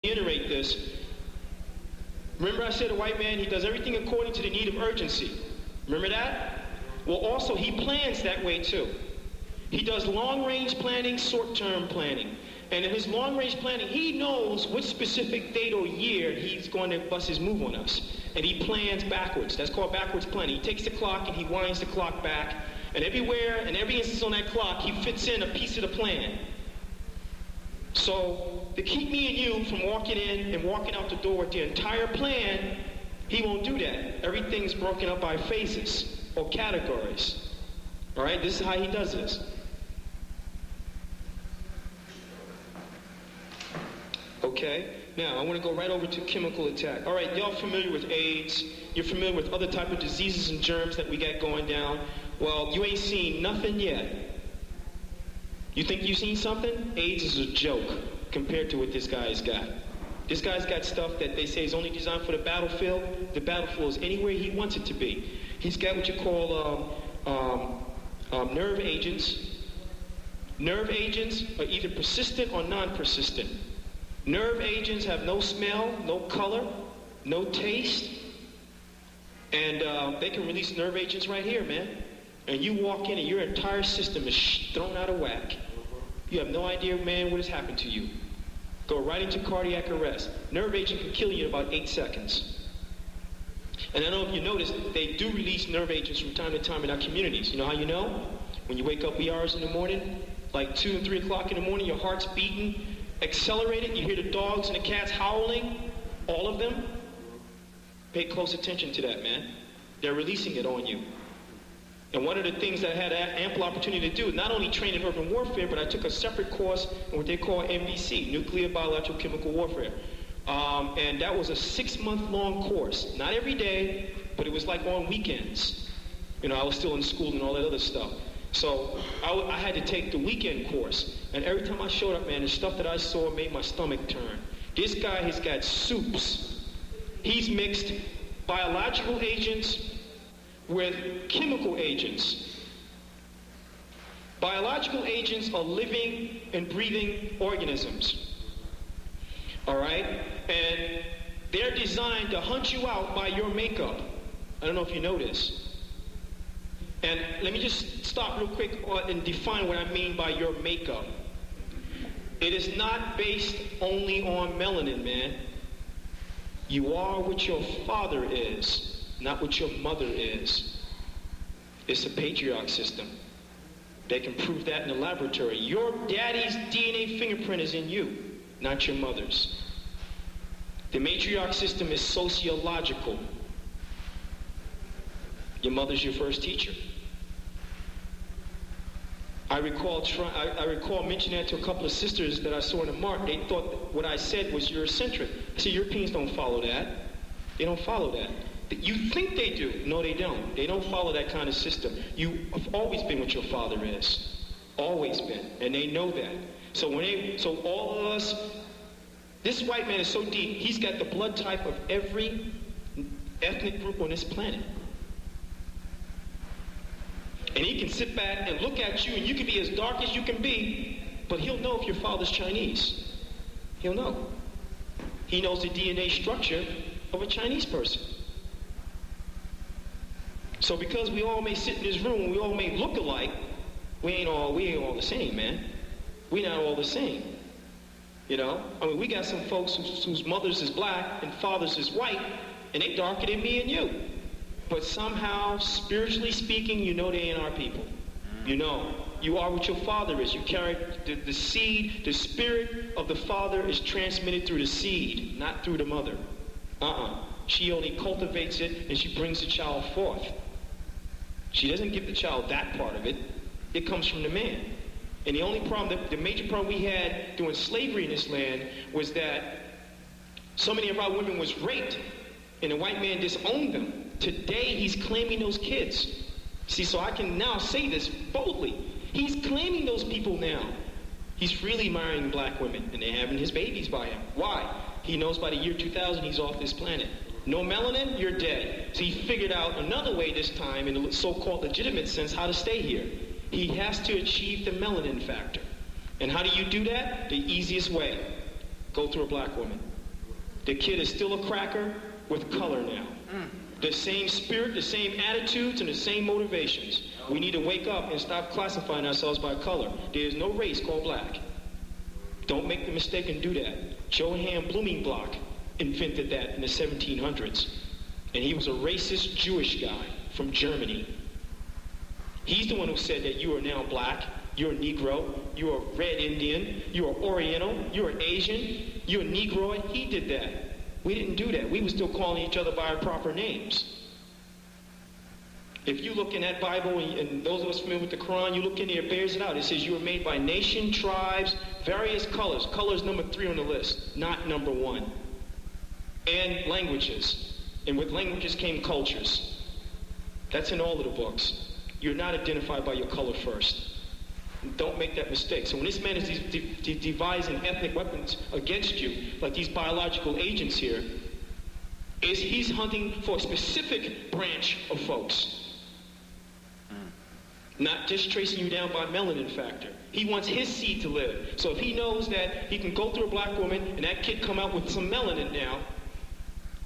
reiterate this. Remember I said a white man, he does everything according to the need of urgency. Remember that? Well, also, he plans that way too. He does long-range planning, short-term planning. And in his long-range planning, he knows which specific date or year he's going to bust his move on us. And he plans backwards. That's called backwards planning. He takes the clock and he winds the clock back. And everywhere, and every instance on that clock, he fits in a piece of the plan. So, to keep me and you from walking in and walking out the door with the entire plan, he won't do that. Everything's broken up by phases or categories. All right, this is how he does this. Okay, now I want to go right over to chemical attack. All right, y'all familiar with AIDS? You're familiar with other type of diseases and germs that we got going down. Well, you ain't seen nothing yet. You think you've seen something? AIDS is a joke compared to what this guy's got. This guy's got stuff that they say is only designed for the battlefield. The battlefield is anywhere he wants it to be. He's got what you call nerve agents. Nerve agents are either persistent or non-persistent. Nerve agents have no smell, no color, no taste, and they can release nerve agents right here, man. And you walk in and your entire system is thrown out of whack. You have no idea, man, what has happened to you. Go right into cardiac arrest. Nerve agent can kill you in about 8 seconds. And I don't know if you noticed, they do release nerve agents from time to time in our communities. You know how you know? When you wake up wee hours in the morning, like 2 and 3 o'clock in the morning, your heart's beating, accelerated, you hear the dogs and the cats howling, all of them. Pay close attention to that, man. They're releasing it on you. And one of the things that I had ample opportunity to do is not only train in urban warfare, but I took a separate course in what they call NBC, Nuclear Biological Chemical Warfare. And that was a 6-month-long course. Not every day, but it was like on weekends. You know, I was still in school and all that other stuff. So I had to take the weekend course. And every time I showed up, man, the stuff that I saw made my stomach turn. This guy has got soups. He's mixed biological agents with chemical agents. Biological agents are living and breathing organisms. All right? And they're designed to hunt you out by your makeup. I don't know if you know this. And let me just stop real quick and define what I mean by your makeup. It is not based only on melanin, man. You are what your father is, not what your mother is. It's a patriarch system. They can prove that in the laboratory. Your daddy's DNA fingerprint is in you, not your mother's. The matriarch system is sociological. Your mother's your first teacher. I recall mentioning that to a couple of sisters that I saw in the mart. They thought that what I said was Eurocentric. I said, Europeans don't follow that. They don't follow that. You think they do. No, they don't. They don't follow that kind of system. You have always been what your father is. Always been. And they know that. So all of us, this white man is so deep, he's got the blood type of every ethnic group on this planet. And he can sit back and look at you, and you can be as dark as you can be, but he'll know if your father's Chinese. He'll know. He knows the DNA structure of a Chinese person. So because we all may sit in this room, we all may look alike, we ain't all the same, man. We're not all the same. You know? I mean, we got some folks whose mothers is black and fathers is white, and they darker than me and you. But somehow, spiritually speaking, you know they ain't our people. You know. You are what your father is. You carry the seed, the spirit of the father is transmitted through the seed, not through the mother. She only cultivates it and she brings the child forth. She doesn't give the child that part of it. It comes from the man. And the only problem, the major problem we had during slavery in this land was that so many of our women was raped and the white man disowned them. Today, he's claiming those kids. See, so I can now say this boldly. He's claiming those people now. He's freely marrying black women, and they're having his babies by him. Why? He knows by the year 2000, he's off this planet. No melanin, you're dead. So he figured out another way this time, in the so-called legitimate sense, how to stay here. He has to achieve the melanin factor. And how do you do that? The easiest way. go through a black woman. The kid is still a cracker with color now. The same spirit, the same attitudes, and the same motivations. We need to wake up and stop classifying ourselves by color. There is no race called black. Don't make the mistake and do that. Johann Blumenbach invented that in the 1700s. And he was a racist Jewish guy from Germany. He's the one who said that you are now black, you're a Negro, you're a red Indian, you're Oriental, you're Asian, you're a Negroid. He did that. We didn't do that. We were still calling each other by our proper names. If you look in that Bible, and those of us familiar with the Quran, you look in there, it bears it out. It says you were made by nation, tribes, various colors. Color is number 3 on the list, not number 1. And languages. And with languages came cultures. That's in all of the books. You're not identified by your color first. Don't make that mistake. So when this man is devising ethnic weapons against you, like these biological agents here, he's hunting for a specific branch of folks. Not just tracing you down by melanin factor. He wants his seed to live. So if he knows that he can go through a black woman and that kid come out with some melanin now,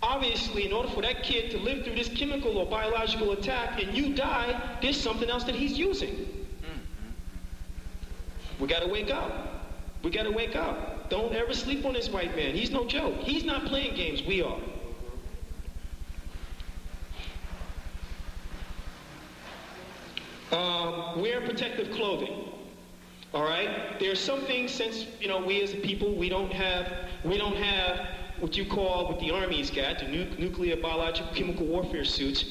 obviously in order for that kid to live through this chemical or biological attack and you die, there's something else that he's using. We got to wake up. We got to wake up. Don't ever sleep on this white man. He's no joke. He's not playing games. We are. Wear protective clothing. All right. There's some things, since we as a people, we don't have what you call, what the Army's got, the nuclear, biological, chemical warfare suits.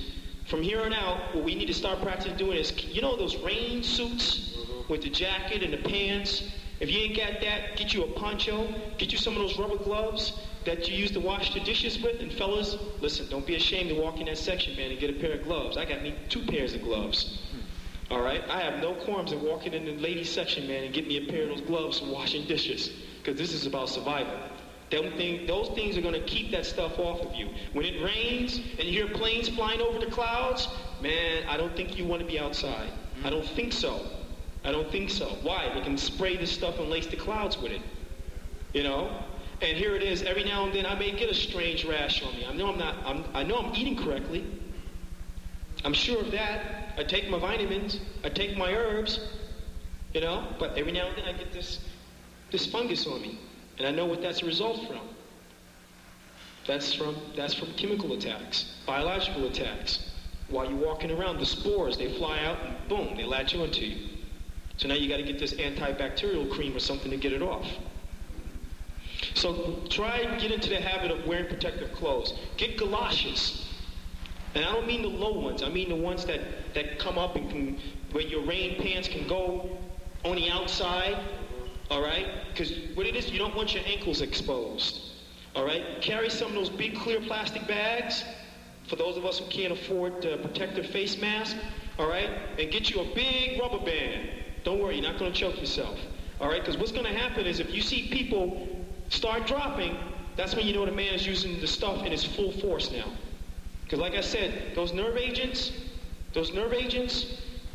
From here on out, what we need to start practicing doing is, those rain suits with the jacket and the pants. If you ain't got that, get you a poncho, get you some of those rubber gloves that you use to wash the dishes with. And fellas, listen, don't be ashamed to walk in that section, man, and get a pair of gloves. I got me 2 pairs of gloves. All right? I have no qualms in walking in the ladies section, man, and get me a pair of those gloves for washing dishes, because this is about survival. Those things are going to keep that stuff off of you. When it rains and you hear planes flying over the clouds, man, I don't think you want to be outside. I don't think so. I don't think so. Why? They can spray this stuff and lace the clouds with it. And here it is. Every now and then I may get a strange rash on me. I know I'm eating correctly. I'm sure of that. I take my vitamins. I take my herbs. But every now and then I get this fungus on me. And I know what that's a result from. That's from chemical attacks, biological attacks. While you're walking around, the spores, they fly out and boom, they latch onto you. So now you got to get this antibacterial cream or something to get it off. So try and get into the habit of wearing protective clothes. Get galoshes. And I don't mean the low ones. I mean the ones that come up and where your rain pants can go on the outside. All right? Because what it is, you don't want your ankles exposed. All right? Carry some of those big clear plastic bags for those of us who can't afford the protective face mask. All right? And get you a big rubber band. Don't worry, you're not going to choke yourself. All right? Because what's going to happen is if you see people start dropping, that's when you know the man is using the stuff in its full force now. Because like I said, those nerve agents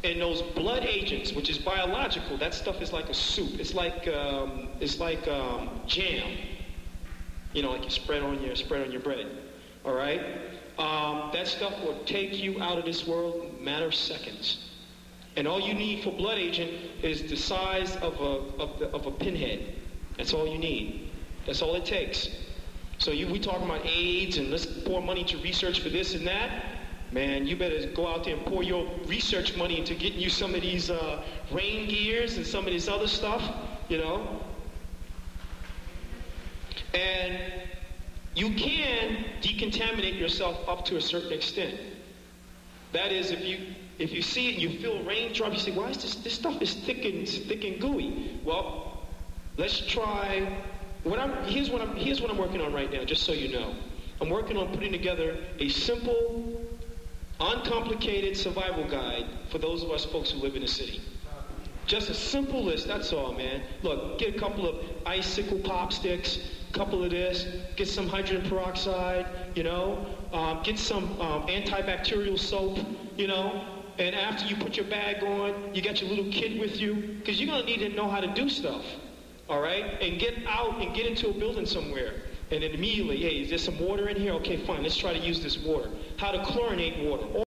and those blood agents, which is biological, that stuff is like a soup. It's like jam. Like you spread on your bread. All right? That stuff will take you out of this world in a matter of seconds. And all you need for blood agent is the size of a pinhead. That's all you need. That's all it takes. So we talking about AIDS and let's pour money to research for this and that. Man, you better go out there and pour your research money into getting you some of these rain gears and some of this other stuff, And you can decontaminate yourself up to a certain extent. That is, if you see it and you feel raindrops, you say, why is this stuff is thick and gooey? Well, let's try. Here's what I'm working on right now, just so you know. I'm working on putting together a simple, uncomplicated survival guide for those of us folks who live in the city. Just a simple list, that's all, man. Look, get a couple of icicle pop sticks, a couple of this, get some hydrogen peroxide, get some antibacterial soap, and after you put your bag on, you got your little kit with you, because you're going to need to know how to do stuff. all right? And get out and get into a building somewhere. And then immediately, hey, is there some water in here? Okay, fine, let's try to use this water. How to chlorinate water.